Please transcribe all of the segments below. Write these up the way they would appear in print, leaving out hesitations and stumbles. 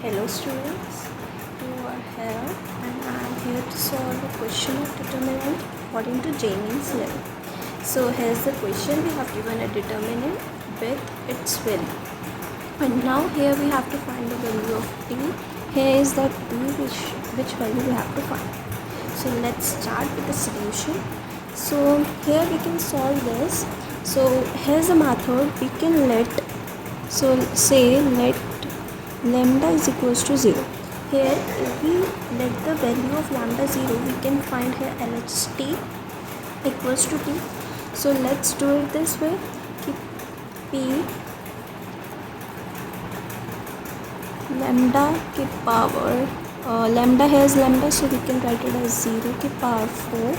Hello students, you are here and I am here to solve a question of determinant according to Jennings level. So here's the question. We have given a determinant with its value, and now here we have to find the value of t. Here is the t which value we have to find. So let's start with the solution. So here we can solve this. So here's a method. We can let lambda is equals to 0. Here if we let the value of lambda 0, we can find here LHS t equals to t. So let's do it this way. Keep p lambda की power lambda has lambda, so we can write it as 0 की power 4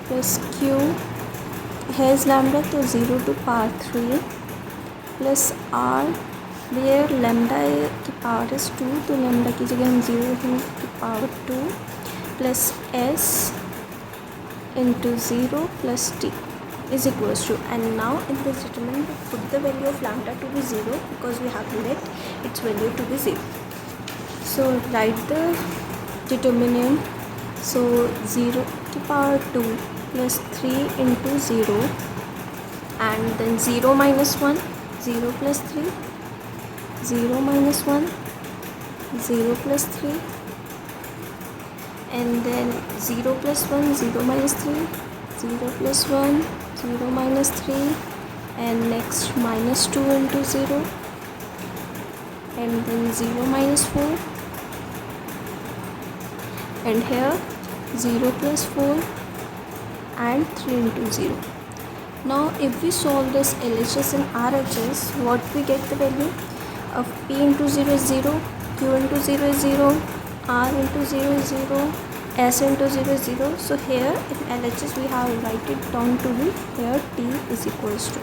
plus q has lambda, तो 0 to power 3 plus r where lambda की power is 2, तो lambda की जगह हम 0 की power 2 plus s into 0 plus t is equals to, and now in this determinant we put the value of lambda to be 0 because we have let its value to be 0. So write the determinant. So 0 to power 2 plus 3 into 0 and then 0 minus 1, 0 plus 3, 0 minus 1, 0 plus 3, and then 0 plus 1, 0 minus 3, 0 plus 1, 0 minus 3, and next minus 2 into 0, and then 0 minus 4, and here 0 plus 4 and 3 into 0. Now if we solve this LHS and RHS, what we get the value of p into 0 is 0, q into 0 is 0, r into 0 is 0, s into 0 is 0. So here in LHS we have write it down to be here t is equals to.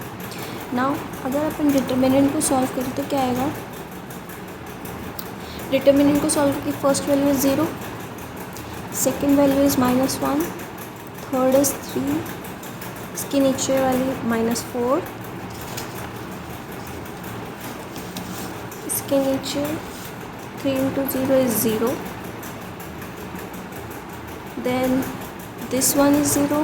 Now अगर अपन determinant को solve करें तो क्या आएगा? Determinant को solve की first value is 0, second value is -1, third is 3, इसके नीचे वाली -4, इसके नीचे 3 into 0 is 0, then this one is 0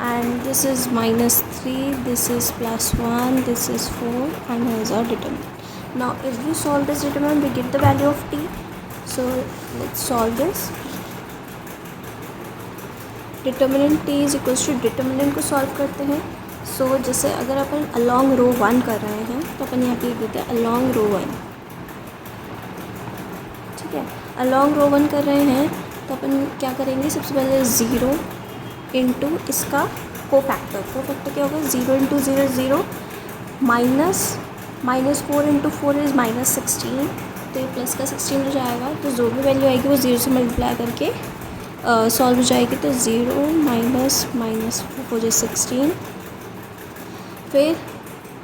and this is -3, this is +1, this is 4, and here's our determinant. Now if we solve this determinant we get the value of t. So let's solve this. Determinant t is equals to, determinant को solve करते हैं. सो जैसे अगर अपन along रो 1 कर रहे हैं तो अपन यहाँ पे लिख देते हैं अलॉन्ग रो 1. ठीक है, अलॉन्ग रो 1 कर रहे हैं तो अपन क्या करेंगे, सबसे पहले 0 इंटू इसका कोफैक्टर क्या होगा, 0 इंटू 0 0, -4 इंटू 4 इज़ -16, तो ये प्लस का 16 हो जाएगा. तो जो भी वैल्यू आएगी वो 0 से मल्टीप्लाई करके सॉल्व हो जाएगी. तो 0 माइनस हो जाए 16, फिर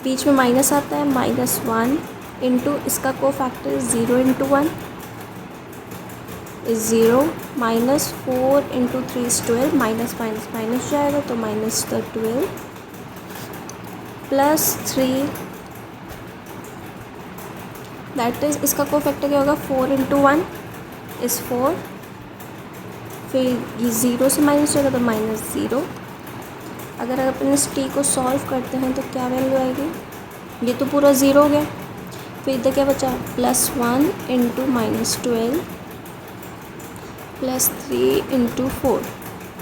बीच में माइनस आता है, -1 इंटू इसका cofactor 0 into 1 is 0, -4 into 3 is 12, minus जाएगा तो -12 प्लस 3, दैट इज़ इसका कोफैक्टर क्या होगा, 4 इंटू 1 इज़ 4, फिर ये 0 से माइनस होगा तो -0. अगर अपन इस t को सॉल्व करते हैं तो क्या वैल्यू आएगी, ये तो पूरा 0 हो गया. फिर इधर क्या बचा, +1 इंटू -12 प्लस 3 इंटू 4.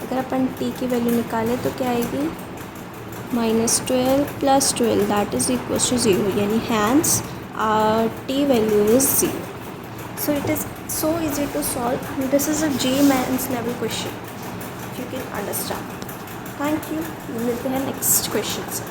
अगर अपन t की वैल्यू निकालें तो क्या आएगी, -12 plus 12 that is equals to 0, यानी hence t value is 0. So it is so easy to solve, and this is a J-Maths level question, if you can understand. Thank you. मिलते हैं next question से.